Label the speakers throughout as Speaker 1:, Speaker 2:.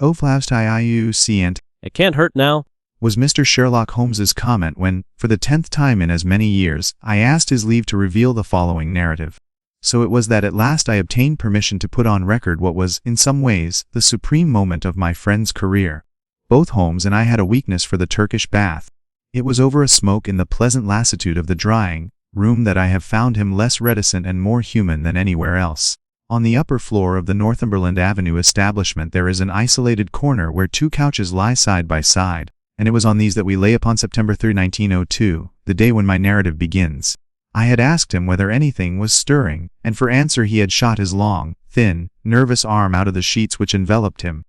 Speaker 1: Oflavstiiucient,
Speaker 2: It can't hurt now.
Speaker 1: was Mr. Sherlock Holmes's comment when, for the 10th time in as many years, I asked his leave to reveal the following narrative. So it was that at last I obtained permission to put on record what was, in some ways, the supreme moment of my friend's career. Both Holmes and I had a weakness for the Turkish bath. It was over a smoke in the pleasant lassitude of the drying room that I have found him less reticent and more human than anywhere else. On the upper floor of the Northumberland Avenue establishment there is an isolated corner where two couches lie side by side, and it was on these that we lay upon September 3, 1902, the day when my narrative begins. I had asked him whether anything was stirring, and for answer he had shot his long, thin, nervous arm out of the sheets which enveloped him,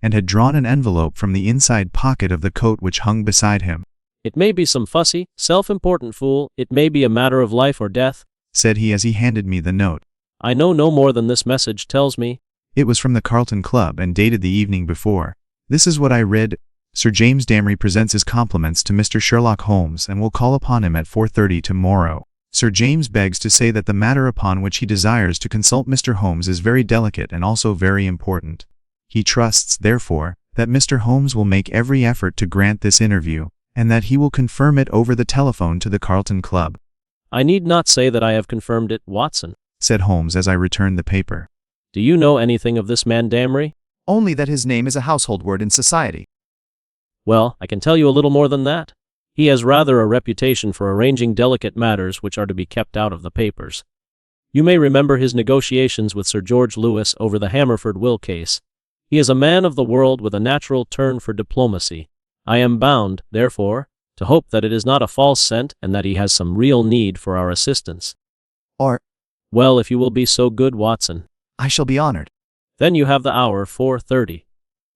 Speaker 1: and had drawn an envelope from the inside pocket of the coat which hung beside him.
Speaker 2: It may be some fussy, self-important fool, it may be a matter of life or death,
Speaker 1: said he as he handed me the note.
Speaker 2: I know no more than this message tells me.
Speaker 1: It was from the Carlton Club and dated the evening before. This is what I read. Sir James Damry presents his compliments to Mr. Sherlock Holmes and will call upon him at 4:30 tomorrow. Sir James begs to say that the matter upon which he desires to consult Mr. Holmes is very delicate and also very important. He trusts, therefore, that Mr. Holmes will make every effort to grant this interview, and that he will confirm it over the telephone to the Carlton Club.
Speaker 2: I need not say that I have confirmed it, Watson,
Speaker 1: said Holmes as I returned the paper.
Speaker 2: Do you know anything of this man Damry?
Speaker 3: Only that his name is a household word in society.
Speaker 2: Well, I can tell you a little more than that. He has rather a reputation for arranging delicate matters which are to be kept out of the papers. You may remember his negotiations with Sir George Lewis over the Hammerford will case. He is a man of the world with a natural turn for diplomacy. I am bound, therefore, to hope that it is not a false scent and that he has some real need for our assistance.
Speaker 3: Or,
Speaker 2: well, if you will be so good, Watson.
Speaker 3: I shall be honored.
Speaker 2: Then you have the hour 4:30.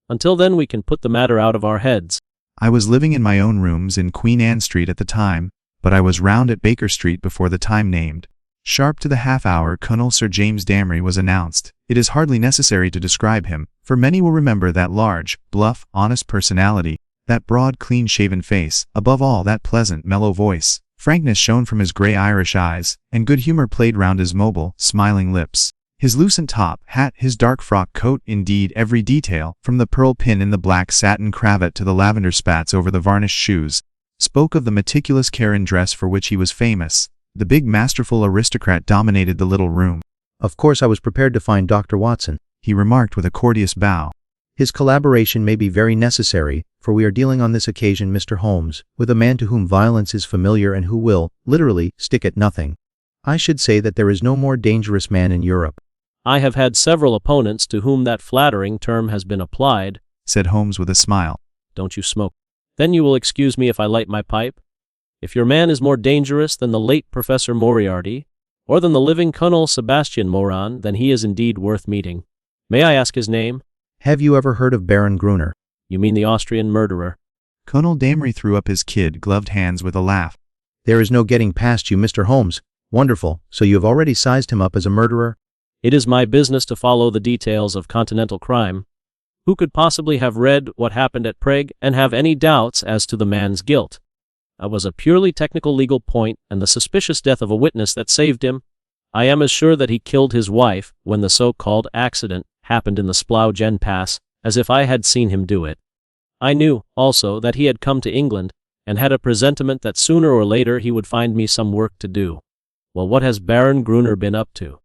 Speaker 2: Until then we can put the matter out of our heads.
Speaker 1: I was living in my own rooms in Queen Anne Street at the time, but I was round at Baker Street before the time named. Sharp to the half-hour, Colonel Sir James Damry was announced. It is hardly necessary to describe him, for many will remember that large, bluff, honest personality, that broad, clean-shaven face, above all that pleasant, mellow voice. Frankness shone from his grey Irish eyes, and good humor played round his mobile, smiling lips. His lucent top hat, his dark frock coat, indeed every detail, from the pearl pin in the black satin cravat to the lavender spats over the varnished shoes, spoke of the meticulous care in dress for which he was famous. The big masterful aristocrat dominated the little room.
Speaker 4: Of course I was prepared to find Dr. Watson,
Speaker 1: he remarked with a courteous bow.
Speaker 4: His collaboration may be very necessary, for we are dealing on this occasion, Mr. Holmes, with a man to whom violence is familiar and who will, literally, stick at nothing. I should say that there is no more dangerous man in Europe.
Speaker 2: I have had several opponents to whom that flattering term has been applied,
Speaker 1: said Holmes with a smile.
Speaker 2: Don't you smoke? Then you will excuse me if I light my pipe? If your man is more dangerous than the late Professor Moriarty, or than the living Colonel Sebastian Moran, then he is indeed worth meeting. May I ask his name?
Speaker 4: Have you ever heard of Baron Gruner?
Speaker 2: You mean the Austrian murderer?
Speaker 1: Colonel Damry threw up his kid-gloved hands with a laugh.
Speaker 4: There is no getting past you, Mr. Holmes. Wonderful, so you have already sized him up as a murderer?
Speaker 2: It is my business to follow the details of continental crime. Who could possibly have read what happened at Prague and have any doubts as to the man's guilt? It was a purely technical legal point and the suspicious death of a witness that saved him. I am as sure that he killed his wife when the so-called accident happened in the Splougen Pass as if I had seen him do it. I knew, also, that he had come to England and had a presentiment that sooner or later he would find me some work to do. Well, what has Baron Gruner been up to?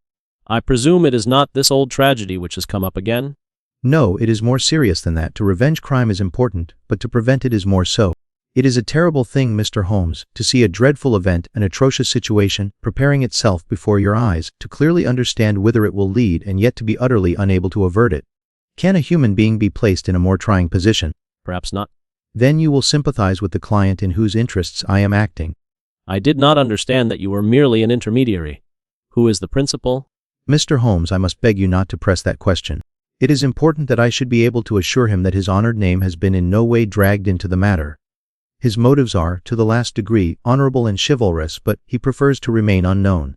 Speaker 2: I presume it is not this old tragedy which has come up again?
Speaker 4: No, it is more serious than that. To revenge crime is important, but to prevent it is more so. It is a terrible thing, Mr. Holmes, to see a dreadful event, an atrocious situation, preparing itself before your eyes, to clearly understand whither it will lead and yet to be utterly unable to avert it. Can a human being be placed in a more trying position?
Speaker 2: Perhaps not.
Speaker 4: Then you will sympathize with the client in whose interests I am acting.
Speaker 2: I did not understand that you were merely an intermediary. Who is the principal?
Speaker 4: Mr. Holmes, I must beg you not to press that question. It is important that I should be able to assure him that his honored name has been in no way dragged into the matter. His motives are, to the last degree, honorable and chivalrous, but he prefers to remain unknown.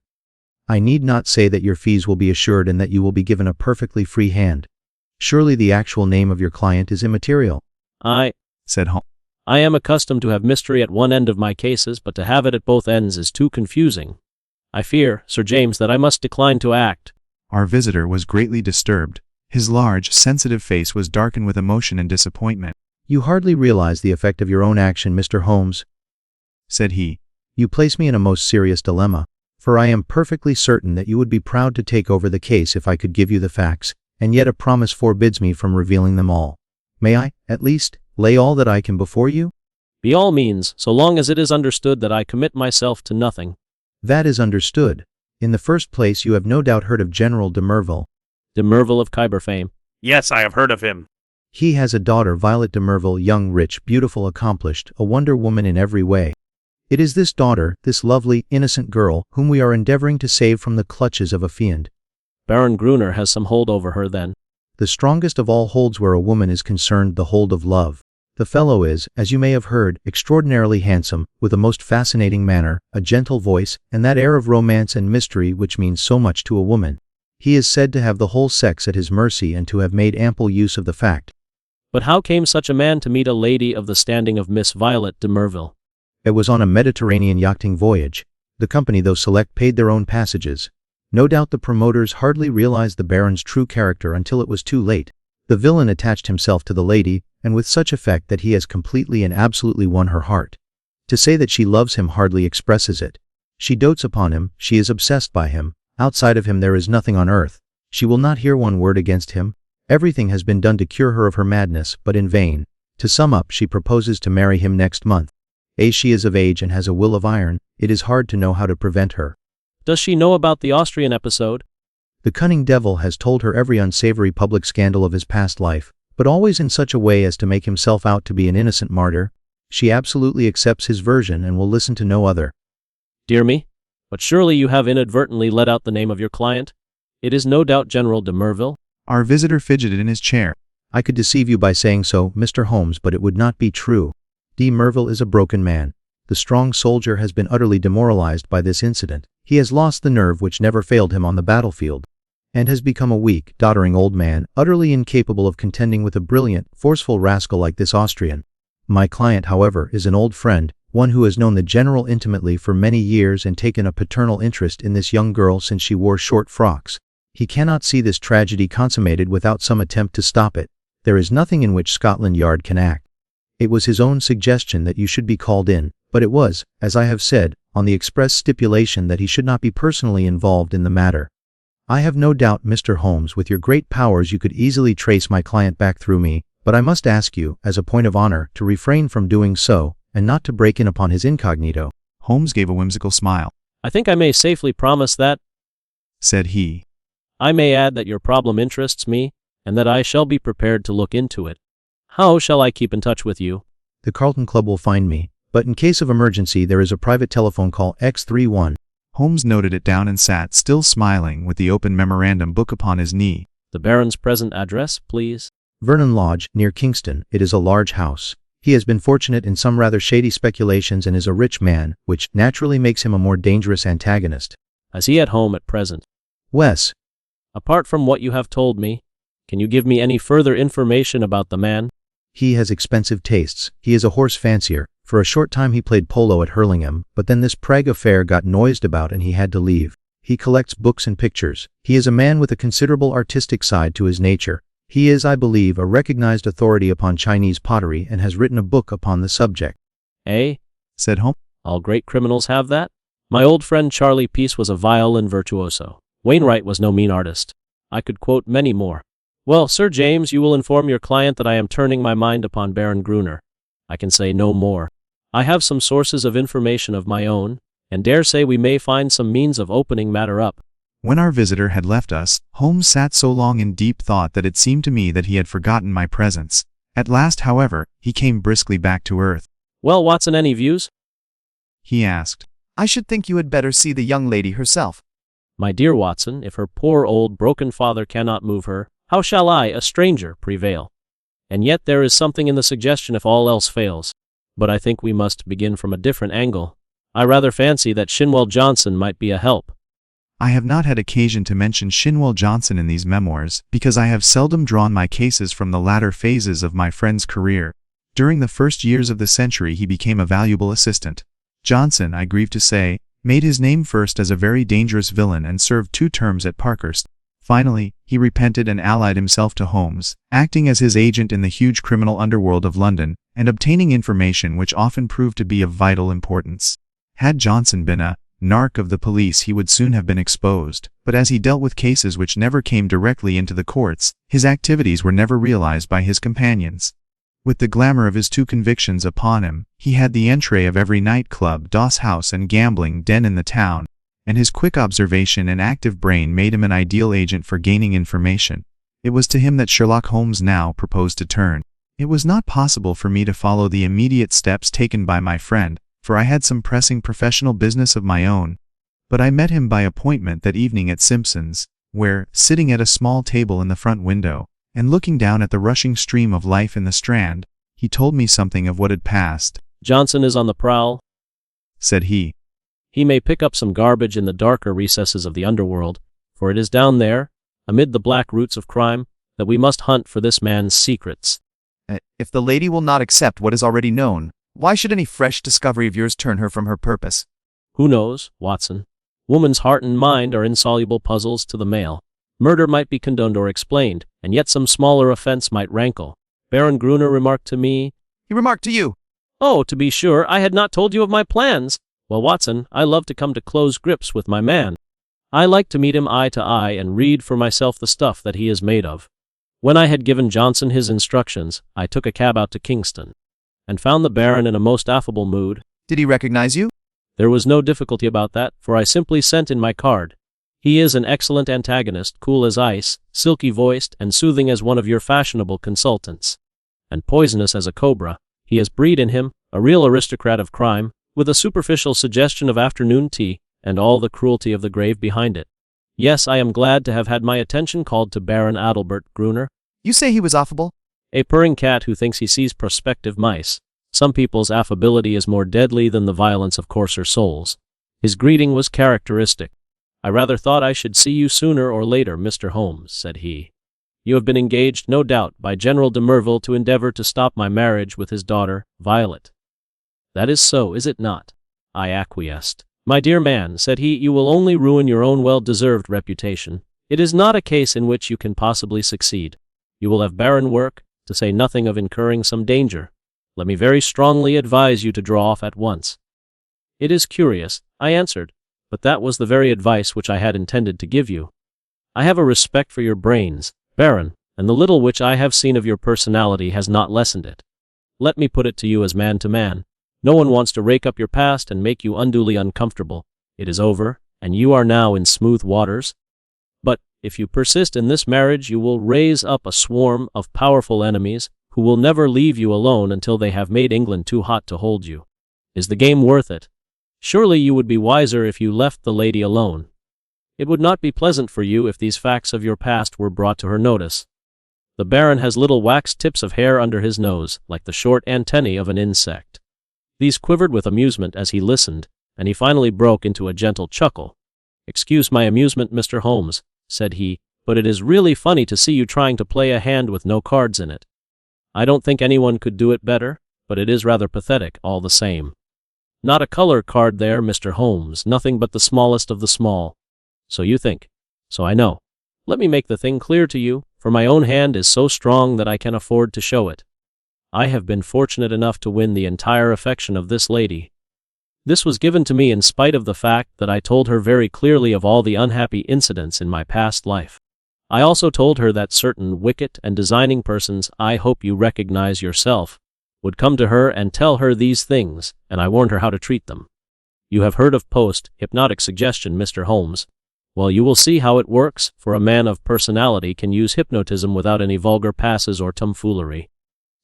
Speaker 4: I need not say that your fees will be assured and that you will be given a perfectly free hand. Surely the actual name of your client is immaterial.
Speaker 1: Said Holmes.
Speaker 2: I am accustomed to have mystery at one end of my cases, but to have it at both ends is too confusing. I fear, Sir James, that I must decline to act.
Speaker 1: Our visitor was greatly disturbed. His large, sensitive face was darkened with emotion and disappointment.
Speaker 4: "You hardly realize the effect of your own action, Mr. Holmes,"
Speaker 1: said he.
Speaker 4: "You place me in a most serious dilemma, for I am perfectly certain that you would be proud to take over the case if I could give you the facts, and yet a promise forbids me from revealing them all. May I, at least, lay all that I can before you?"
Speaker 2: By all means, so long as it is understood that I commit myself to nothing.
Speaker 4: "That is understood. In the first place, you have no doubt heard of General de Merville."
Speaker 2: De Merville of Khyber fame.
Speaker 5: Yes, I have heard of him.
Speaker 4: "He has a daughter, Violet de Merville, young, rich, beautiful, accomplished, a wonder woman in every way. It is this daughter, this lovely, innocent girl, whom we are endeavoring to save from the clutches of a fiend."
Speaker 2: Baron Gruner has some hold over her then.
Speaker 4: "The strongest of all holds where a woman is concerned, the hold of love. The fellow is, as you may have heard, extraordinarily handsome, with a most fascinating manner, a gentle voice, and that air of romance and mystery which means so much to a woman. He is said to have the whole sex at his mercy and to have made ample use of the fact."
Speaker 2: But how came such a man to meet a lady of the standing of Miss Violet de Merville?
Speaker 4: "It was on a Mediterranean yachting voyage. The company, though select, paid their own passages. No doubt the promoters hardly realized the Baron's true character until it was too late. The villain attached himself to the lady, and with such effect that he has completely and absolutely won her heart. To say that she loves him hardly expresses it. She dotes upon him, she is obsessed by him. Outside of him there is nothing on earth. She will not hear one word against him. Everything has been done to cure her of her madness, but in vain. To sum up, she proposes to marry him next month. As she is of age and has a will of iron, it is hard to know how to prevent her.
Speaker 2: Does she know about the Austrian episode?
Speaker 4: The cunning devil has told her every unsavory public scandal of his past life, but always in such a way as to make himself out to be an innocent martyr. She absolutely accepts his version and will listen to no other."
Speaker 2: Dear me, but surely you have inadvertently let out the name of your client? It is no doubt General de Merville?
Speaker 1: Our visitor fidgeted in his chair.
Speaker 4: "I could deceive you by saying so, Mr. Holmes, but it would not be true. De Merville is a broken man. The strong soldier has been utterly demoralized by this incident. He has lost the nerve which never failed him on the battlefield, and has become a weak, doddering old man, utterly incapable of contending with a brilliant, forceful rascal like this Austrian. My client, however, is an old friend, one who has known the general intimately for many years and taken a paternal interest in this young girl since she wore short frocks. He cannot see this tragedy consummated without some attempt to stop it. There is nothing in which Scotland Yard can act. It was his own suggestion that you should be called in, but it was, as I have said, on the express stipulation that he should not be personally involved in the matter. I have no doubt, Mr. Holmes, with your great powers you could easily trace my client back through me, but I must ask you, as a point of honor, to refrain from doing so, and not to break in upon his incognito."
Speaker 1: Holmes gave a whimsical smile.
Speaker 2: I think I may safely promise that.
Speaker 1: Said he.
Speaker 2: I may add that your problem interests me, and that I shall be prepared to look into it. How shall I keep in touch with you?
Speaker 4: "The Carlton Club will find me, but in case of emergency there is a private telephone call X31.
Speaker 1: Holmes noted it down and sat still smiling with the open memorandum book upon his knee.
Speaker 2: The Baron's present address, please.
Speaker 4: Vernon Lodge, near Kingston. It is a large house. He has been fortunate in some rather shady speculations and is a rich man, which naturally makes him a more dangerous antagonist."
Speaker 2: Is he at home at present?
Speaker 4: "Wes,
Speaker 2: Apart from what you have told me, can you give me any further information about the man?
Speaker 4: he has expensive tastes. He is a horse fancier. For a short time he played polo at Hurlingham, but then this Prague affair got noised about and he had to leave. He collects books and pictures. He is a man with a considerable artistic side to his nature. He is, I believe, a recognized authority upon Chinese pottery and has written a book upon the subject."
Speaker 2: Eh?
Speaker 1: Said Holmes.
Speaker 2: All great criminals have that? My old friend Charlie Peace was a violin virtuoso. Wainwright was no mean artist. I could quote many more. Well, Sir James, you will inform your client that I am turning my mind upon Baron Gruner. I can say no more. I have some sources of information of my own, and dare say we may find some means of opening matter up.
Speaker 1: When our visitor had left us, Holmes sat so long in deep thought that it seemed to me that he had forgotten my presence. At last, however, he came briskly back to earth.
Speaker 2: Well, Watson, any views?
Speaker 1: He asked.
Speaker 3: "I should think you had better see the young lady herself."
Speaker 2: My dear Watson, if her poor old broken father cannot move her, how shall I, a stranger, prevail? And yet there is something in the suggestion if all else fails. But I think we must begin from a different angle. I rather fancy that Shinwell Johnson might be a help.
Speaker 1: I have not had occasion to mention Shinwell Johnson in these memoirs, because I have seldom drawn my cases from the latter phases of my friend's career. During the first years of the century he became a valuable assistant. Johnson, I grieve to say, made his name first as a very dangerous villain and served 2 terms at Parkhurst. Finally, he repented and allied himself to Holmes, acting as his agent in the huge criminal underworld of London, and obtaining information which often proved to be of vital importance. Had Johnson been a narc of the police, he would soon have been exposed, but as he dealt with cases which never came directly into the courts, his activities were never realized by his companions. With the glamour of his two convictions upon him, he had the entree of every nightclub, doss house and gambling den in the town, and his quick observation and active brain made him an ideal agent for gaining information. It was to him that Sherlock Holmes now proposed to turn. It was not possible for me to follow the immediate steps taken by my friend, for I had some pressing professional business of my own. But I met him by appointment that evening at Simpson's, where, sitting at a small table in the front window, and looking down at the rushing stream of life in the Strand, he told me something of what had passed.
Speaker 2: "Johnson is on the prowl,"
Speaker 1: said he.
Speaker 2: "He may pick up some garbage in the darker recesses of the underworld, for it is down there, amid the black roots of crime, that we must hunt for this man's secrets."
Speaker 3: If the lady will not accept what is already known, why should any fresh discovery of yours turn her from her purpose?
Speaker 2: "Who knows, Watson? Woman's heart and mind are insoluble puzzles to the male. Murder might be condoned or explained, and yet some smaller offense might rankle. Baron Gruner remarked to me—"
Speaker 3: He remarked to you.
Speaker 2: "Oh, to be sure, I had not told you of my plans. Well, Watson, I love to come to close grips with my man. I like to meet him eye to eye and read for myself the stuff that he is made of. When I had given Johnson his instructions, I took a cab out to Kingston, and found the Baron in a most affable mood."
Speaker 3: Did he recognize you?
Speaker 2: "There was no difficulty about that, for I simply sent in my card. He is an excellent antagonist, cool as ice, silky-voiced, and soothing as one of your fashionable consultants. And poisonous as a cobra. He has breed in him, a real aristocrat of crime, with a superficial suggestion of afternoon tea, and all the cruelty of the grave behind it. Yes, I am glad to have had my attention called to Baron Adalbert Gruner.
Speaker 3: You say he was affable?
Speaker 2: A purring cat who thinks he sees prospective mice. Some people's affability is more deadly than the violence of coarser souls. His greeting was characteristic. "I rather thought I should see you sooner or later, Mr. Holmes," said he. "You have been engaged, no doubt, by General de Merville to endeavor to stop my marriage with his daughter, Violet." "That is so, is it not?" I acquiesced. "My dear man," said he, "you will only ruin your own well-deserved reputation. It is not a case in which you can possibly succeed. You will have barren work, to say nothing of incurring some danger. Let me very strongly advise you to draw off at once." "It is curious," I answered, "but that was the very advice which I had intended to give you. I have a respect for your brains, Baron, and the little which I have seen of your personality has not lessened it. Let me put it to you as man to man. No one wants to rake up your past and make you unduly uncomfortable. It is over, and you are now in smooth waters. But, if you persist in this marriage, you will raise up a swarm of powerful enemies who will never leave you alone until they have made England too hot to hold you. Is the game worth it? Surely you would be wiser if you left the lady alone. It would not be pleasant for you if these facts of your past were brought to her notice. The Baron has little waxed tips of hair under his nose, like the short antennae of an insect." These quivered with amusement as he listened, and he finally broke into a gentle chuckle. "Excuse my amusement, Mr. Holmes," said he, "but it is really funny to see you trying to play a hand with no cards in it. I don't think anyone could do it better, but it is rather pathetic all the same. Not a color card there, Mr. Holmes, nothing but the smallest of the small. So you think. So I know. Let me make the thing clear to you, for my own hand is so strong that I can afford to show it. I have been fortunate enough to win the entire affection of this lady. This was given to me in spite of the fact that I told her very clearly of all the unhappy incidents in my past life. I also told her that certain wicked and designing persons, I hope you recognize yourself, would come to her and tell her these things, and I warned her how to treat them. You have heard of post-hypnotic suggestion, Mr. Holmes. Well, you will see how it works, for a man of personality can use hypnotism without any vulgar passes or tomfoolery.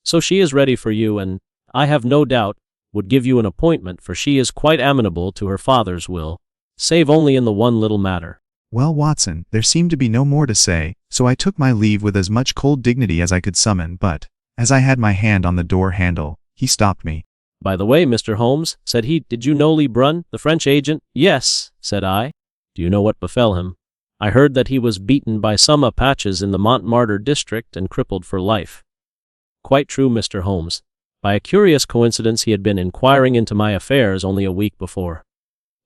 Speaker 2: So she is ready for you, and, I have no doubt, would give you an appointment, for she is quite amenable to her father's will, save only in the one little matter."
Speaker 1: Well, Watson, there seemed to be no more to say, so I took my leave with as much cold dignity as I could summon, but, as I had my hand on the door handle, he stopped me.
Speaker 2: "By the way, Mr. Holmes," said he, "did you know Lebrun, the French agent?" "Yes," said I. "Do you know what befell him?" "I heard that he was beaten by some Apaches in the Montmartre district and crippled for life." "Quite true, Mr. Holmes. By a curious coincidence he had been inquiring into my affairs only a week before.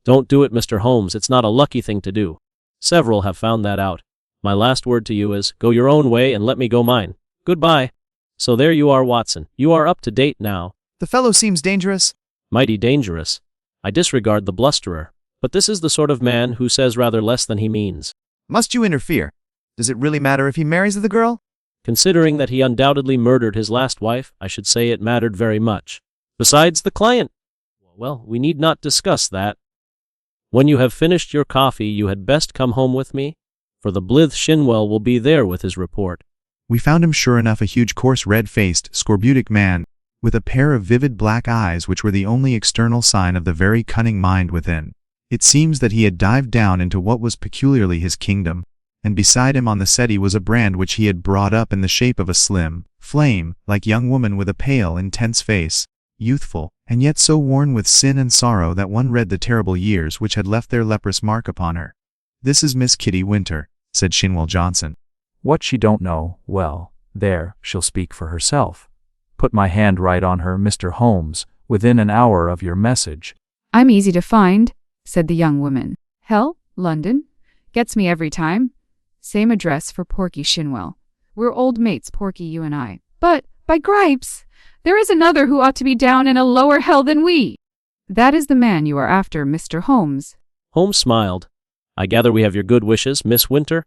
Speaker 2: Don't do it, Mr. Holmes, it's not a lucky thing to do. Several have found that out. My last word to you is, go your own way and let me go mine. Goodbye. So there you are, Watson. You are up to date now.
Speaker 3: The fellow seems dangerous.
Speaker 2: Mighty dangerous. I disregard the blusterer. But this is the sort of man who says rather less than he means.
Speaker 3: Must you interfere? Does it really matter if he marries the girl?
Speaker 2: Considering that he undoubtedly murdered his last wife, I should say it mattered very much. Besides the client. Well, we need not discuss that. When you have finished your coffee, you had best come home with me, for the blithe Shinwell will be there with his report.
Speaker 1: We found him sure enough a huge coarse red-faced, scorbutic man, with a pair of vivid black eyes which were the only external sign of the very cunning mind within. It seems that he had dived down into what was peculiarly his kingdom, and beside him on the settee was a brand which he had brought up in the shape of a slim, flame-like young woman with a pale, intense face, youthful, and yet so worn with sin and sorrow that one read the terrible years which had left their leprous mark upon her. "This is Miss Kitty Winter," said Shinwell Johnson.
Speaker 6: What she don't know, well, there, she'll speak for herself. Put my hand right on her, Mr. Holmes, within an hour of your message.
Speaker 7: I'm easy to find, said the young woman. Hell, London. Gets me every time. Same address for Porky Shinwell. We're old mates, Porky, you and I. But, by gripes, there is another who ought to be down in a lower hell than we. That is the man you are after, Mr. Holmes.
Speaker 2: Holmes smiled. I gather we have your good wishes, Miss Winter?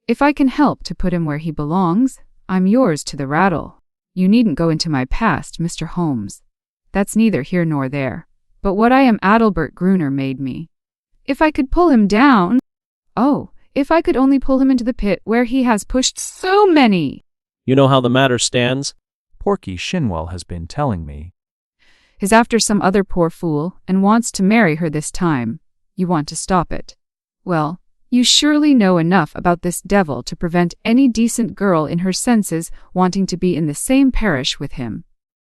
Speaker 7: If I can help to put him where he belongs, I'm yours to the rattle. You needn't go into my past, Mr. Holmes. That's neither here nor there. But what I am Adalbert Gruner made me. If I could pull him down... Oh, if I could only pull him into the pit where he has pushed so many!
Speaker 2: You know how the matter stands?
Speaker 6: Porky Shinwell has been telling me.
Speaker 7: Is after some other poor fool, and wants to marry her this time. You want to stop it. Well, you surely know enough about this devil to prevent any decent girl in her senses wanting to be in the same parish with him.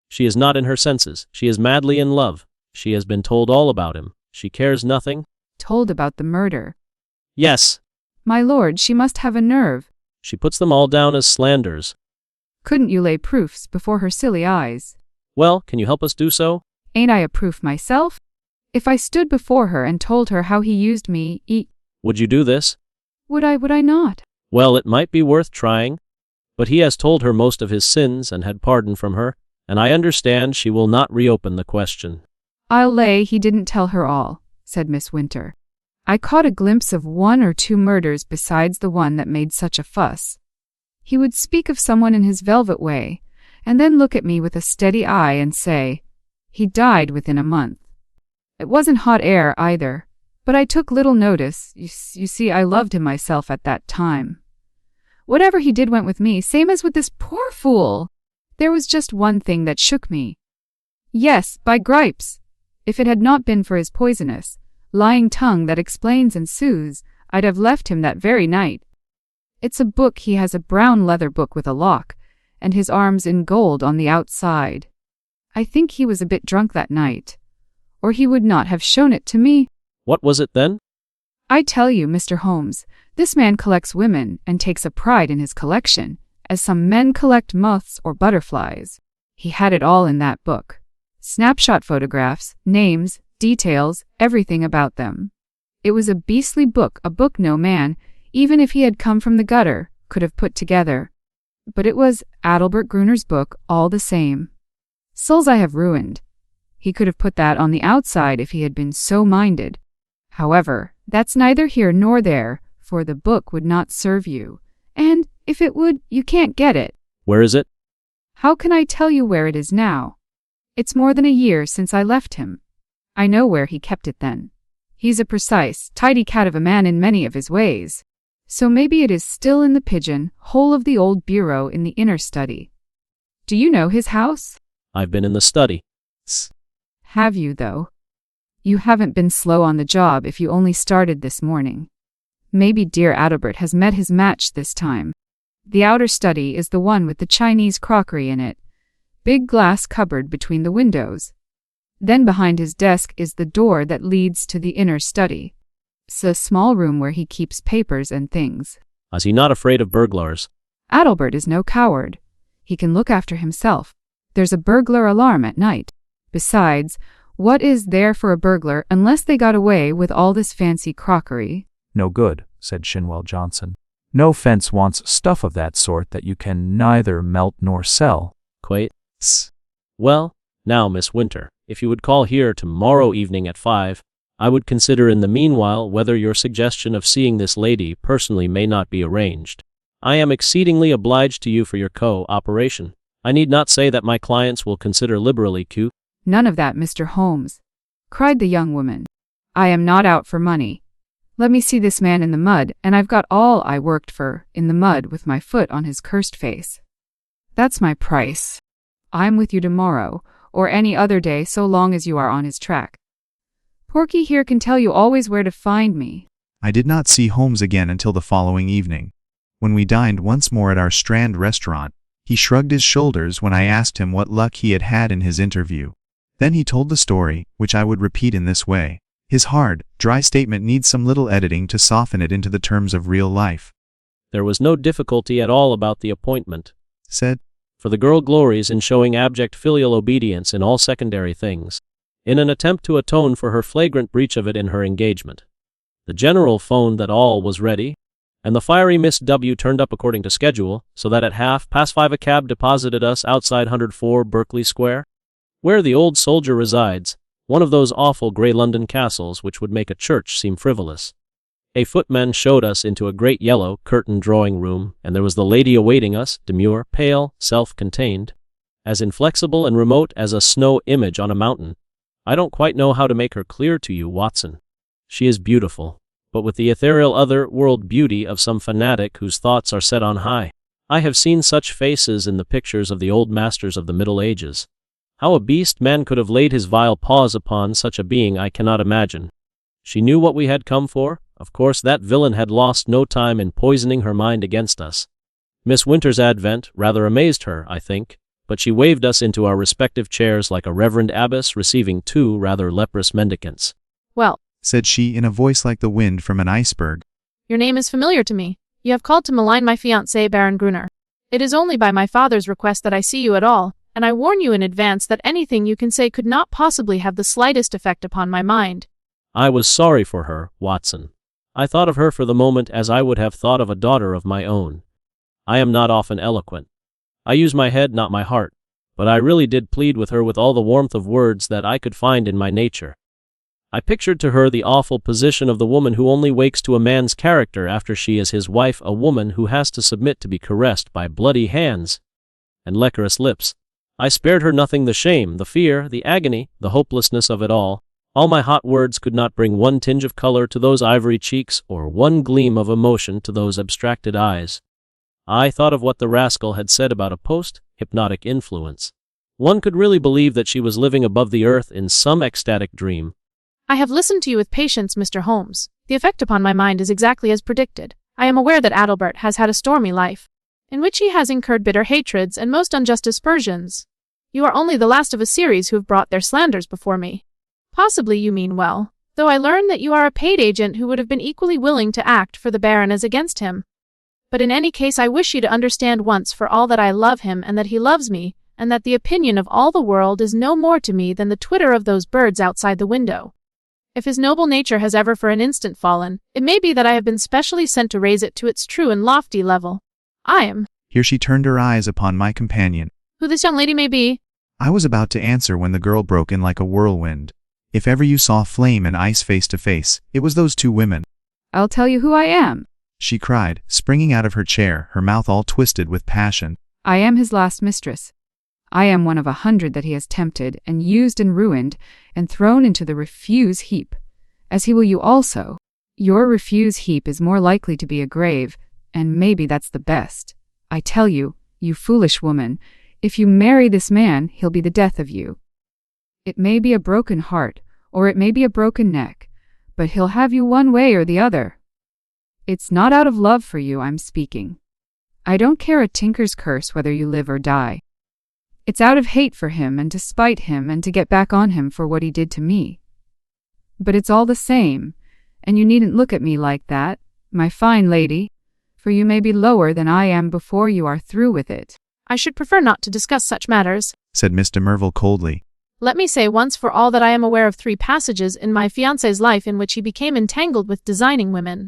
Speaker 2: She is not in her senses. She is madly in love. She has been told all about him. She cares nothing.
Speaker 7: Told about the murder.
Speaker 2: Yes.
Speaker 7: My lord, she must have a nerve.
Speaker 2: She puts them all down as slanders.
Speaker 7: Couldn't you lay proofs before her silly eyes?
Speaker 2: Well, can you help us do so?
Speaker 7: Ain't I a proof myself? If I stood before her and told her how he used me,
Speaker 2: Would you do this?
Speaker 7: Would I not?
Speaker 2: Well, it might be worth trying. But he has told her most of his sins and had pardon from her, and I understand she will not reopen the question.
Speaker 7: I'll lay he didn't tell her all, said Miss Winter. I caught a glimpse of 1 or 2 murders besides the one that made such a fuss. He would speak of someone in his velvet way, and then look at me with a steady eye and say, he died within a month. It wasn't hot air either, but I took little notice. You see, I loved him myself at that time. Whatever he did went with me, same as with this poor fool. There was just one thing that shook me. Yes, by gripes. If it had not been for his poisonous, lying tongue that explains and soothes, I'd have left him that very night. It's a book. He has a brown leather book with a lock, and his arms in gold on the outside. I think he was a bit drunk that night, or he would not have shown it to me.
Speaker 2: What was it then?
Speaker 7: I tell you, Mr. Holmes, this man collects women and takes a pride in his collection, as some men collect moths or butterflies. He had it all in that book. Snapshot photographs, names, details, everything about them. It was a beastly book, a book no man, even if he had come from the gutter, could have put together. But it was Adalbert Gruner's book all the same. Souls I have ruined. He could have put that on the outside if he had been so minded. However, that's neither here nor there, for the book would not serve you. And, if it would, you can't get it.
Speaker 2: Where is it?
Speaker 7: How can I tell you where it is now? It's more than a year since I left him. I know where he kept it then. He's a precise, tidy cat of a man in many of his ways. So maybe it is still in the pigeon-hole of the old bureau in the inner study. Do you know his house?
Speaker 2: I've been in the study.
Speaker 7: Have you, though? You haven't been slow on the job if you only started this morning. Maybe dear Adalbert has met his match this time. The outer study is the one with the Chinese crockery in it. Big glass cupboard between the windows. Then behind his desk is the door that leads to the inner study. It's a small room where he keeps papers and things.
Speaker 2: Is he not afraid of burglars?
Speaker 7: Adalbert is no coward. He can look after himself. There's a burglar alarm at night. Besides, what is there for a burglar unless they got away with all this fancy crockery?
Speaker 6: No good, said Shinwell Johnson. No fence wants stuff of that sort that you can neither melt nor sell.
Speaker 2: Quite.
Speaker 1: S.
Speaker 2: Well, now, Miss Winter, if you would call here tomorrow evening at 5, I would consider in the meanwhile whether your suggestion of seeing this lady personally may not be arranged. I am exceedingly obliged to you for your co-operation. I need not say that my clients will consider liberally Q.
Speaker 7: None of that, Mr. Holmes, cried the young woman. I am not out for money. Let me see this man in the mud, and I've got all I worked for in the mud with my foot on his cursed face. That's my price. I'm with you tomorrow, or any other day so long as you are on his track. Porky here can tell you always where to find me.
Speaker 1: I did not see Holmes again until the following evening. When we dined once more at our Strand restaurant, he shrugged his shoulders when I asked him what luck he had had in his interview. Then he told the story, which I would repeat in this way. His hard, dry statement needs some little editing to soften it into the terms of real life.
Speaker 2: There was no difficulty at all about the appointment,
Speaker 1: Said,
Speaker 2: for the girl glories in showing abject filial obedience in all secondary things, in an attempt to atone for her flagrant breach of it in her engagement. The general phoned that all was ready, and the fiery Miss W turned up according to schedule, so that at 5:30 a cab deposited us outside 104 Berkeley Square, where the old soldier resides, one of those awful grey London castles which would make a church seem frivolous. A footman showed us into a great yellow, curtained drawing-room, and there was the lady awaiting us, demure, pale, self-contained, as inflexible and remote as a snow image on a mountain. I don't quite know how to make her clear to you, Watson. She is beautiful, but with the ethereal other-world beauty of some fanatic whose thoughts are set on high. I have seen such faces in the pictures of the old masters of the Middle Ages. How a beast man could have laid his vile paws upon such a being I cannot imagine. She knew what we had come for. Of course that villain had lost no time in poisoning her mind against us. Miss Winter's advent rather amazed her, I think, but she waved us into our respective chairs like a reverend abbess receiving two rather leprous mendicants.
Speaker 8: Well,
Speaker 1: said she in a voice like the wind from an iceberg.
Speaker 8: Your name is familiar to me. You have called to malign my fiancé, Baron Gruner. It is only by my father's request that I see you at all, and I warn you in advance that anything you can say could not possibly have the slightest effect upon my mind.
Speaker 2: I was sorry for her, Watson. I thought of her for the moment as I would have thought of a daughter of my own. I am not often eloquent. I use my head, not my heart, but I really did plead with her with all the warmth of words that I could find in my nature. I pictured to her the awful position of the woman who only wakes to a man's character after she is his wife, a woman who has to submit to be caressed by bloody hands and lecherous lips. I spared her nothing, the shame, the fear, the agony, the hopelessness of it all. All my hot words could not bring one tinge of color to those ivory cheeks or one gleam of emotion to those abstracted eyes. I thought of what the rascal had said about a post-hypnotic influence. One could really believe that she was living above the earth in some ecstatic dream.
Speaker 8: I have listened to you with patience, Mr. Holmes. The effect upon my mind is exactly as predicted. I am aware that Adalbert has had a stormy life, in which he has incurred bitter hatreds and most unjust aspersions. You are only the last of a series who have brought their slanders before me. Possibly you mean well, though I learn that you are a paid agent who would have been equally willing to act for the Baron as against him. But in any case, I wish you to understand once for all that I love him and that he loves me, and that the opinion of all the world is no more to me than the twitter of those birds outside the window. If his noble nature has ever for an instant fallen, it may be that I have been specially sent to raise it to its true and lofty level. I am.
Speaker 1: Here she turned her eyes upon my companion.
Speaker 8: Who this young lady may be.
Speaker 1: I was about to answer when the girl broke in like a whirlwind. If ever you saw flame and ice face to face, it was those two women.
Speaker 7: I'll tell you who I am,
Speaker 1: she cried, springing out of her chair, her mouth all twisted with passion.
Speaker 7: I am his last mistress. I am one of 100 that he has tempted and used and ruined and thrown into the refuse heap, as he will you also. Your refuse heap is more likely to be a grave, and maybe that's the best. I tell you, you foolish woman, if you marry this man, he'll be the death of you. It may be a broken heart, or it may be a broken neck, but he'll have you one way or the other. It's not out of love for you I'm speaking. I don't care a tinker's curse whether you live or die. It's out of hate for him and to spite him and to get back on him for what he did to me. But it's all the same, and you needn't look at me like that, my fine lady, for you may be lower than I am before you are through with it.
Speaker 8: I should prefer not to discuss such matters,
Speaker 1: said Miss de Merville coldly.
Speaker 8: Let me say once for all that I am aware of 3 passages in my fiancé's life in which he became entangled with designing women,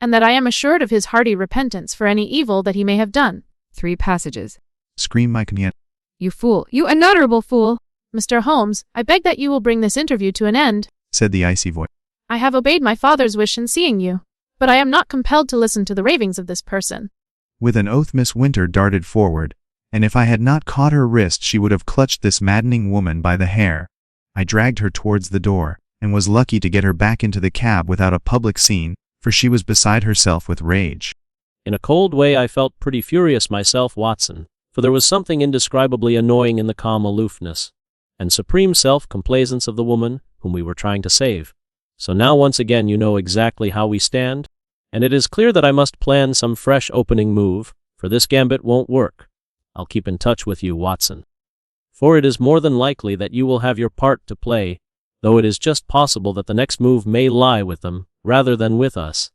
Speaker 8: and that I am assured of his hearty repentance for any evil that he may have done.
Speaker 7: 3 passages.
Speaker 1: Screamed my companion.
Speaker 7: You fool, you unutterable fool!
Speaker 8: Mr. Holmes, I beg that you will bring this interview to an end.
Speaker 1: Said the icy voice.
Speaker 8: I have obeyed my father's wish in seeing you, but I am not compelled to listen to the ravings of this person.
Speaker 1: With an oath Miss Winter darted forward, and if I had not caught her wrist she would have clutched this maddening woman by the hair. I dragged her towards the door, and was lucky to get her back into the cab without a public scene, for she was beside herself with rage.
Speaker 2: In a cold way I felt pretty furious myself, Watson, for there was something indescribably annoying in the calm aloofness and supreme self-complacence of the woman whom we were trying to save. So now once again you know exactly how we stand, and it is clear that I must plan some fresh opening move, for this gambit won't work. I'll keep in touch with you, Watson. For it is more than likely that you will have your part to play, though it is just possible that the next move may lie with them, rather than with us.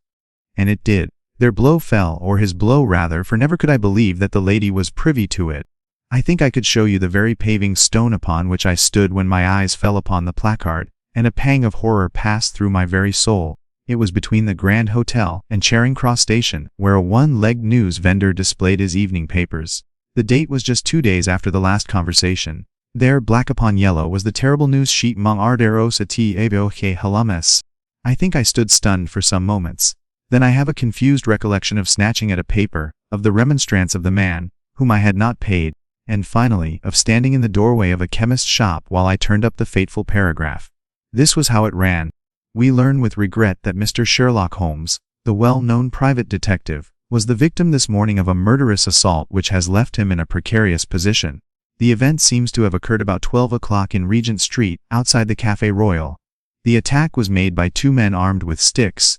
Speaker 1: And it did. Their blow fell, or his blow rather, for never could I believe that the lady was privy to it. I think I could show you the very paving stone upon which I stood when my eyes fell upon the placard, and a pang of horror passed through my very soul. It was between the Grand Hotel and Charing Cross Station, where a one-legged news vendor displayed his evening papers. The date was just 2 days after the last conversation. There, black upon yellow, was the terrible news sheet Mang Arderos ati Aboche Halames. I think I stood stunned for some moments. Then I have a confused recollection of snatching at a paper, of the remonstrance of the man, whom I had not paid, and finally, of standing in the doorway of a chemist's shop while I turned up the fateful paragraph. This was how it ran. We learn with regret that Mr. Sherlock Holmes, the well-known private detective, was the victim this morning of a murderous assault which has left him in a precarious position. The event seems to have occurred about 12 o'clock in Regent Street, outside the Café Royal. The attack was made by 2 men armed with sticks,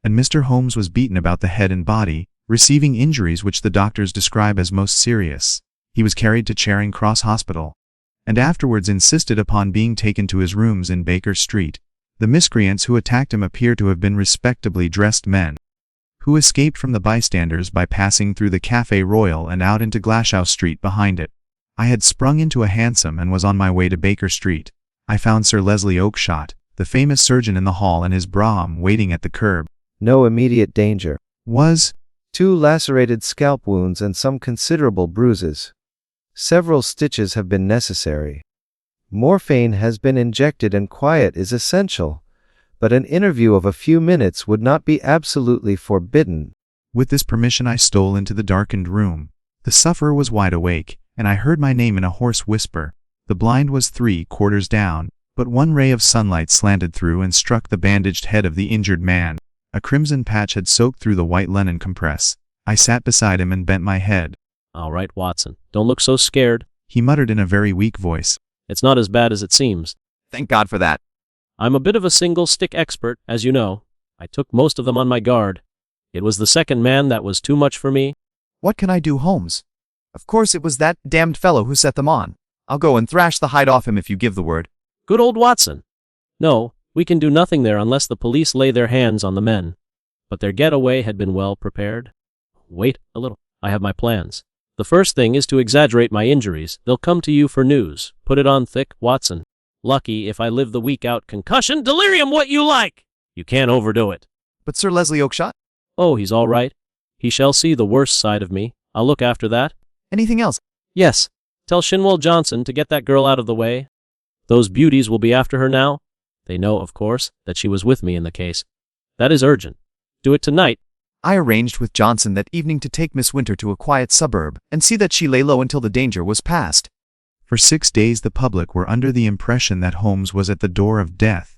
Speaker 1: and Mr. Holmes was beaten about the head and body, receiving injuries which the doctors describe as most serious. He was carried to Charing Cross Hospital, and afterwards insisted upon being taken to his rooms in Baker Street. The miscreants who attacked him appear to have been respectably dressed men, who escaped from the bystanders by passing through the Café Royal and out into Glasgow Street behind it. I had sprung into a hansom and was on my way to Baker Street. I found Sir Leslie Oakshott, the famous surgeon, in the hall, and his brougham waiting at the curb.
Speaker 9: No immediate danger.
Speaker 1: Was
Speaker 9: 2 lacerated scalp wounds and some considerable bruises. Several stitches have been necessary. Morphine has been injected and quiet is essential, but an interview of a few minutes would not be absolutely forbidden.
Speaker 1: With this permission I stole into the darkened room. The sufferer was wide awake, and I heard my name in a hoarse whisper. The blind was 3/4 down, but one ray of sunlight slanted through and struck the bandaged head of the injured man. A crimson patch had soaked through the white linen compress. I sat beside him and bent my head.
Speaker 2: All right, Watson, don't look so scared.
Speaker 1: He muttered in a very weak voice.
Speaker 2: It's not as bad as it seems.
Speaker 3: Thank God for that.
Speaker 2: I'm a bit of a single-stick expert, as you know. I took most of them on my guard. It was the second man that was too much for me.
Speaker 3: What can I do, Holmes? Of course it was that damned fellow who set them on. I'll go and thrash the hide off him if you give the word.
Speaker 2: Good old Watson. No, we can do nothing there unless the police lay their hands on the men. But their getaway had been well prepared. Wait a little. I have my plans. The first thing is to exaggerate my injuries. They'll come to you for news. Put it on thick, Watson. Lucky if I live the week out. Concussion, delirium, what you like! You can't overdo it.
Speaker 3: But Sir Leslie Oakshott?
Speaker 2: Oh, he's all right. He shall see the worst side of me. I'll look after that.
Speaker 3: Anything else?
Speaker 2: Yes. Tell Shinwell Johnson to get that girl out of the way. Those beauties will be after her now. They know, of course, that she was with me in the case. That is urgent. Do it tonight.
Speaker 3: I arranged with Johnson that evening to take Miss Winter to a quiet suburb and see that she lay low until the danger was past.
Speaker 1: For 6 days the public were under the impression that Holmes was at the door of death.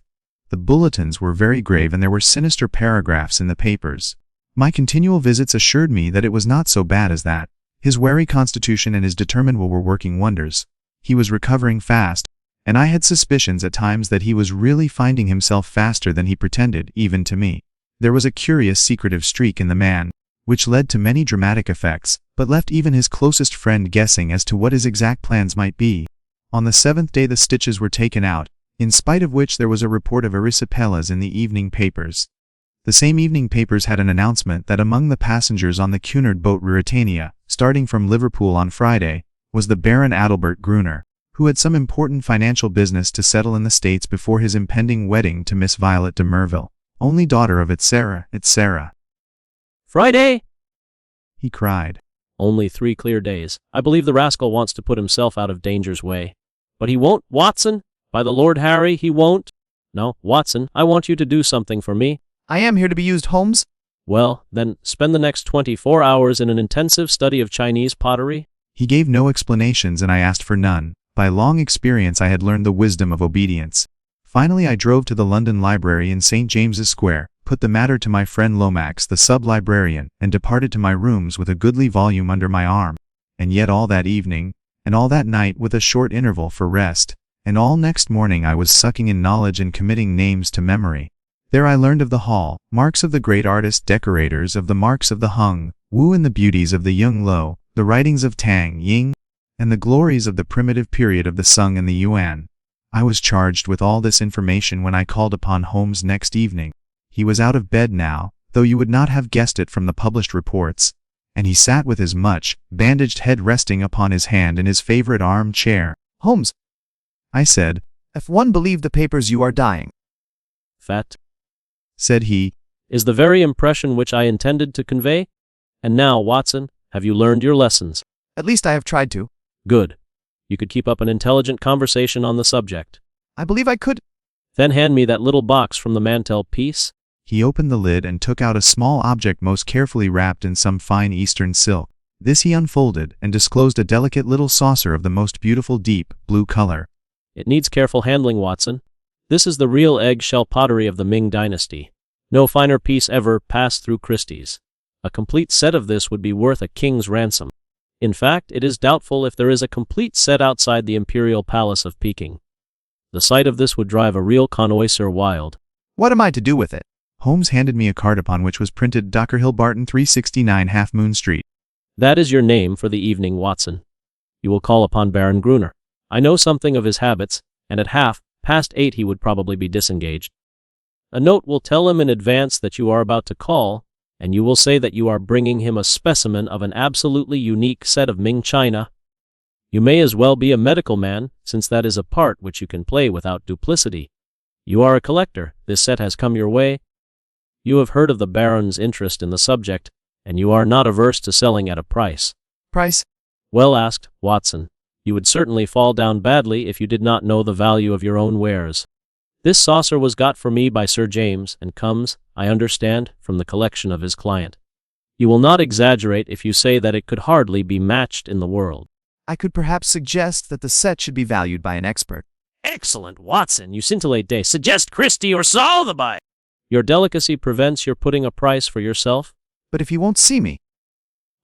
Speaker 1: The bulletins were very grave and there were sinister paragraphs in the papers. My continual visits assured me that it was not so bad as that. His wary constitution and his determined will were working wonders. He was recovering fast, and I had suspicions at times that he was really finding himself faster than he pretended, even to me. There was a curious secretive streak in the man, which led to many dramatic effects, but left even his closest friend guessing as to what his exact plans might be. On the 7th day the stitches were taken out, in spite of which there was a report of erysipelas in the evening papers. The same evening papers had an announcement that among the passengers on the Cunard boat Ruritania, starting from Liverpool on Friday, was the Baron Adalbert Gruner, who had some important financial business to settle in the States before his impending wedding to Miss Violet de Merville, only daughter of etc., etc.
Speaker 2: Friday!
Speaker 1: he cried.
Speaker 2: Only 3 clear days. I believe the rascal wants to put himself out of danger's way. But he won't, Watson. By the Lord Harry, he won't. No, Watson, I want you to do something for me.
Speaker 3: I am here to be used, Holmes.
Speaker 2: Well, then, spend the next 24 hours in an intensive study of Chinese pottery.
Speaker 1: He gave no explanations and I asked for none. By long experience I had learned the wisdom of obedience. Finally I drove to the London Library in St. James's Square, put the matter to my friend Lomax the sub-librarian, and departed to my rooms with a goodly volume under my arm. And yet all that evening, and all that night with a short interval for rest, and all next morning I was sucking in knowledge and committing names to memory. There I learned of the hall, marks of the great artist decorators, of the marks of the Hung, Wu, and the beauties of the Yung Lo, the writings of Tang Ying, and the glories of the primitive period of the Sung and the Yuan. I was charged with all this information when I called upon Holmes next evening. He was out of bed now, though you would not have guessed it from the published reports, and he sat with his much bandaged head resting upon his hand in his favorite arm-chair.
Speaker 3: Holmes,
Speaker 1: I said,
Speaker 3: if one believed the papers, you are dying.
Speaker 2: That,
Speaker 1: said he,
Speaker 2: is the very impression which I intended to convey. And now, Watson, have you learned your lessons?
Speaker 3: At least I have tried to.
Speaker 2: Good. You could keep up an intelligent conversation on the subject.
Speaker 3: I believe I could.
Speaker 2: Then hand me that little box from the mantelpiece.
Speaker 1: He opened the lid and took out a small object most carefully wrapped in some fine Eastern silk. This he unfolded and disclosed a delicate little saucer of the most beautiful deep blue color.
Speaker 2: It needs careful handling, Watson. This is the real egg-shell pottery of the Ming dynasty. No finer piece ever passed through Christie's. A complete set of this would be worth a king's ransom. In fact, it is doubtful if there is a complete set outside the Imperial Palace of Peking. The sight of this would drive a real connoisseur wild.
Speaker 3: What am I to do with it?
Speaker 1: Holmes handed me a card upon which was printed Dr. Hill Barton 369 Half Moon Street.
Speaker 2: That is your name for the evening, Watson. You will call upon Baron Gruner. I know something of his habits, and at 8:30 he would probably be disengaged. A note will tell him in advance that you are about to call, and you will say that you are bringing him a specimen of an absolutely unique set of Ming china. You may as well be a medical man, since that is a part which you can play without duplicity. You are a collector. This set has come your way. You have heard of the Baron's interest in the subject, and you are not averse to selling at a price.
Speaker 3: Price?
Speaker 2: Well asked, Watson. You would certainly fall down badly if you did not know the value of your own wares. This saucer was got for me by Sir James, and comes, I understand, from the collection of his client. You will not exaggerate if you say that it could hardly be matched in the world.
Speaker 3: I could perhaps suggest that the set should be valued by an expert.
Speaker 2: Excellent, Watson. You scintillate day. Suggest Christie or Sotheby. Your delicacy prevents your putting a price for yourself?
Speaker 3: But if he won't see me?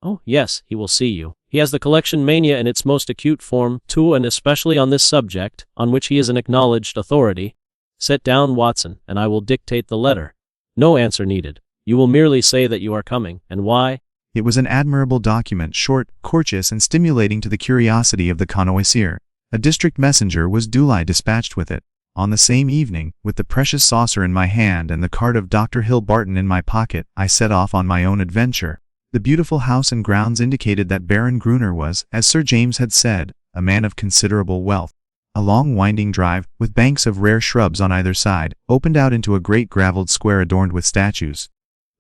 Speaker 2: Oh, yes, he will see you. He has the collection mania in its most acute form, too, and especially on this subject, on which he is an acknowledged authority. Sit down, Watson, and I will dictate the letter. No answer needed. You will merely say that you are coming, and why.
Speaker 1: It was an admirable document, short, courteous, and stimulating to the curiosity of the connoisseur. A district messenger was duly dispatched with it. On the same evening, with the precious saucer in my hand and the card of Dr. Hill Barton in my pocket, I set off on my own adventure. The beautiful house and grounds indicated that Baron Gruner was, as Sir James had said, a man of considerable wealth. A long winding drive, with banks of rare shrubs on either side, opened out into a great gravelled square adorned with statues.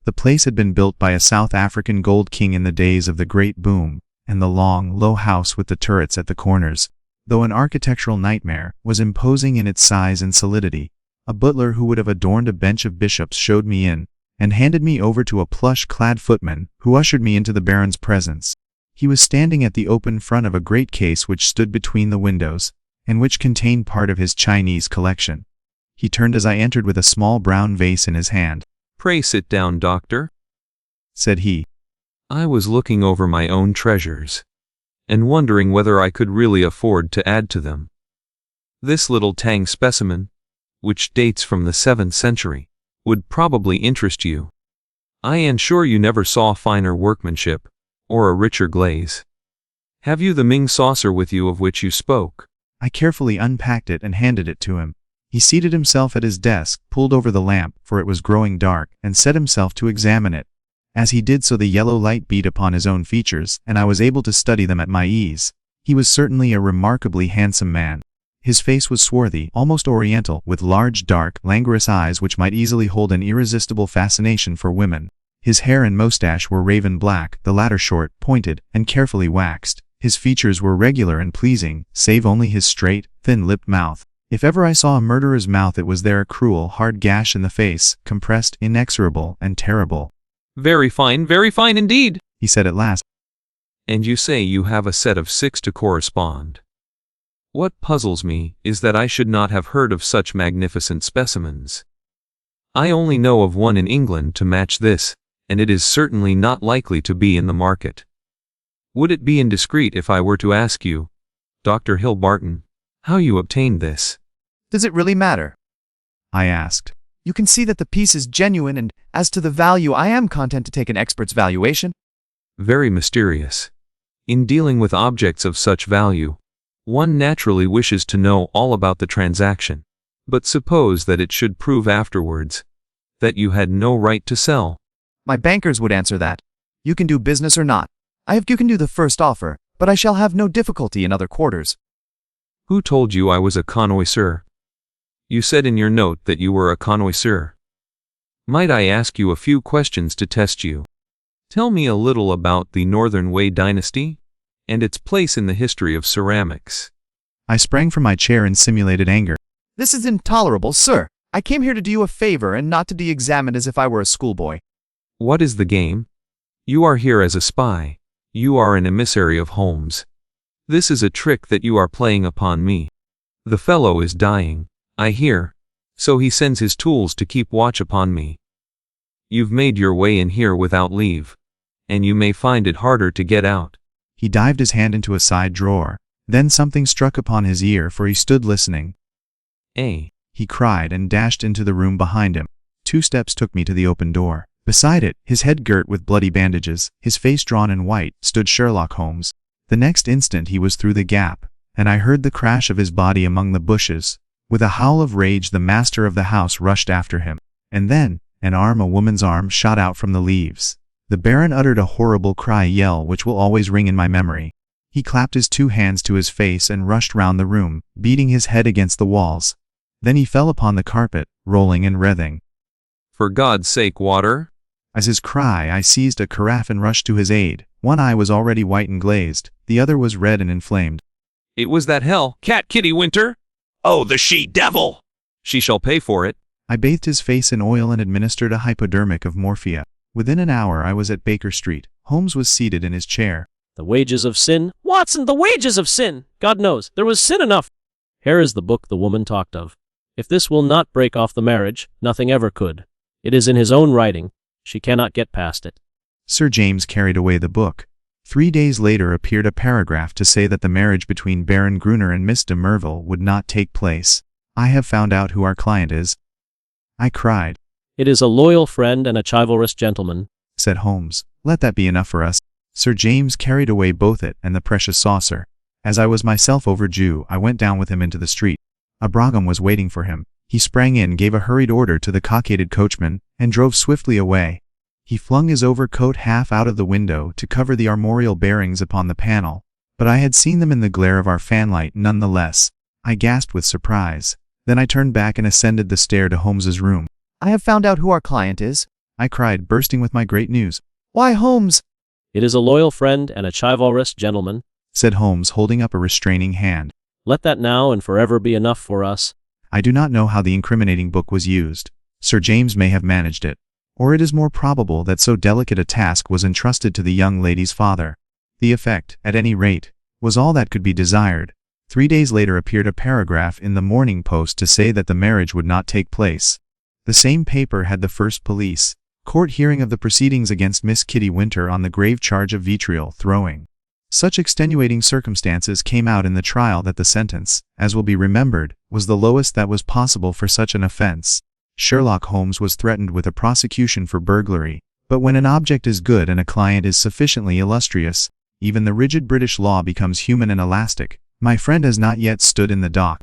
Speaker 1: The place had been built by a South African gold king in the days of the great boom, and the long, low house with the turrets at the corners, though an architectural nightmare, was imposing in its size and solidity. A butler who would have adorned a bench of bishops showed me in, and handed me over to a plush-clad footman, who ushered me into the Baron's presence. He was standing at the open front of a great case which stood between the windows, and which contained part of his Chinese collection. He turned as I entered with a small brown vase in his hand.
Speaker 10: "Pray sit down, doctor,"
Speaker 1: said he.
Speaker 10: "I was looking over my own treasures, and wondering whether I could really afford to add to them. This little Tang specimen, which dates from the 7th century, would probably interest you. I am sure you never saw finer workmanship, or a richer glaze. Have you the Ming saucer with you of which you spoke?"
Speaker 1: I carefully unpacked it and handed it to him. He seated himself at his desk, pulled over the lamp, for it was growing dark, and set himself to examine it. As he did so the yellow light beat upon his own features, and I was able to study them at my ease. He was certainly a remarkably handsome man. His face was swarthy, almost oriental, with large, dark, languorous eyes which might easily hold an irresistible fascination for women. His hair and mustache were raven black, the latter short, pointed, and carefully waxed. His features were regular and pleasing, save only his straight, thin-lipped mouth. If ever I saw a murderer's mouth, it was there, a cruel, hard gash in the face, compressed, inexorable, and terrible.
Speaker 10: Very fine indeed,
Speaker 1: he said at last.
Speaker 10: And you say you have a set of 6 to correspond. What puzzles me is that I should not have heard of such magnificent specimens. I only know of one in England to match this, and it is certainly not likely to be in the market. Would it be indiscreet if I were to ask you, Dr. Hilbarton, how you obtained this?
Speaker 3: Does it really matter?
Speaker 1: I asked.
Speaker 3: You can see that the piece is genuine, and as to the value, I am content to take an expert's valuation.
Speaker 10: Very mysterious. In dealing with objects of such value, one naturally wishes to know all about the transaction. But suppose that it should prove afterwards that you had no right to sell.
Speaker 3: My bankers would answer that. You can do business or not. You can do the first offer, but I shall have no difficulty in other quarters.
Speaker 10: Who told you I was a connoisseur? You said in your note that you were a connoisseur. Might I ask you a few questions to test you? Tell me a little about the Northern Wei dynasty and its place in the history of ceramics.
Speaker 1: I sprang from my chair in simulated anger.
Speaker 3: This is intolerable, sir. I came here to do you a favor and not to be examined as if I were a schoolboy.
Speaker 10: What is the game? You are here as a spy. You are an emissary of Holmes. This is a trick that you are playing upon me. The fellow is dying, I hear, so he sends his tools to keep watch upon me. You've made your way in here without leave, and you may find it harder to get out.
Speaker 1: He dived his hand into a side drawer. Then something struck upon his ear, for he stood listening. He cried and dashed into the room behind him. 2 steps took me to the open door. Beside it, his head girt with bloody bandages, his face drawn in white, stood Sherlock Holmes. The next instant he was through the gap, and I heard the crash of his body among the bushes. With a howl of rage, the master of the house rushed after him. And then, a woman's arm, shot out from the leaves. The Baron uttered a horrible yell which will always ring in my memory. He clapped his 2 hands to his face and rushed round the room, beating his head against the walls. Then he fell upon the carpet, rolling and writhing.
Speaker 10: For God's sake, water!
Speaker 1: As his cry, I seized a carafe and rushed to his aid. One eye was already white and glazed, the other was red and inflamed.
Speaker 10: It was that hell cat Kitty Winter!
Speaker 5: Oh, the she-devil!
Speaker 10: She shall pay for it.
Speaker 1: I bathed his face in oil and administered a hypodermic of morphia. Within an hour I was at Baker Street. Holmes was seated in his chair.
Speaker 2: The wages of sin? Watson, the wages of sin! God knows, there was sin enough. Here is the book the woman talked of. If this will not break off the marriage, nothing ever could. It is in his own writing. She cannot get past it.
Speaker 1: Sir James carried away the book. 3 days later appeared a paragraph to say that the marriage between Baron Gruner and Miss de Merville would not take place. I have found out who our client is. I cried.
Speaker 2: It is a loyal friend and a chivalrous gentleman,
Speaker 1: said Holmes. Let that be enough for us. Sir James carried away both it and the precious saucer. As I was myself overdue, I went down with him into the street. A brougham was waiting for him. He sprang in, gave a hurried order to the cockaded coachman, and drove swiftly away. He flung his overcoat half out of the window to cover the armorial bearings upon the panel, but I had seen them in the glare of our fanlight none the less. I gasped with surprise. Then I turned back and ascended the stair to Holmes's room.
Speaker 3: I have found out who our client is,
Speaker 1: I cried, bursting with my great news.
Speaker 3: Why, Holmes!
Speaker 2: It is a loyal friend and a chivalrous gentleman,
Speaker 1: said Holmes, holding up a restraining hand.
Speaker 2: Let that now and forever be enough for us.
Speaker 1: I do not know how the incriminating book was used. Sir James may have managed it. Or it is more probable that so delicate a task was entrusted to the young lady's father. The effect, at any rate, was all that could be desired. 3 days later appeared a paragraph in the Morning Post to say that the marriage would not take place. The same paper had the first police court hearing of the proceedings against Miss Kitty Winter on the grave charge of vitriol throwing. Such extenuating circumstances came out in the trial that the sentence, as will be remembered, was the lowest that was possible for such an offense. Sherlock Holmes was threatened with a prosecution for burglary, but when an object is good and a client is sufficiently illustrious, even the rigid British law becomes human and elastic. My friend has not yet stood in the dock.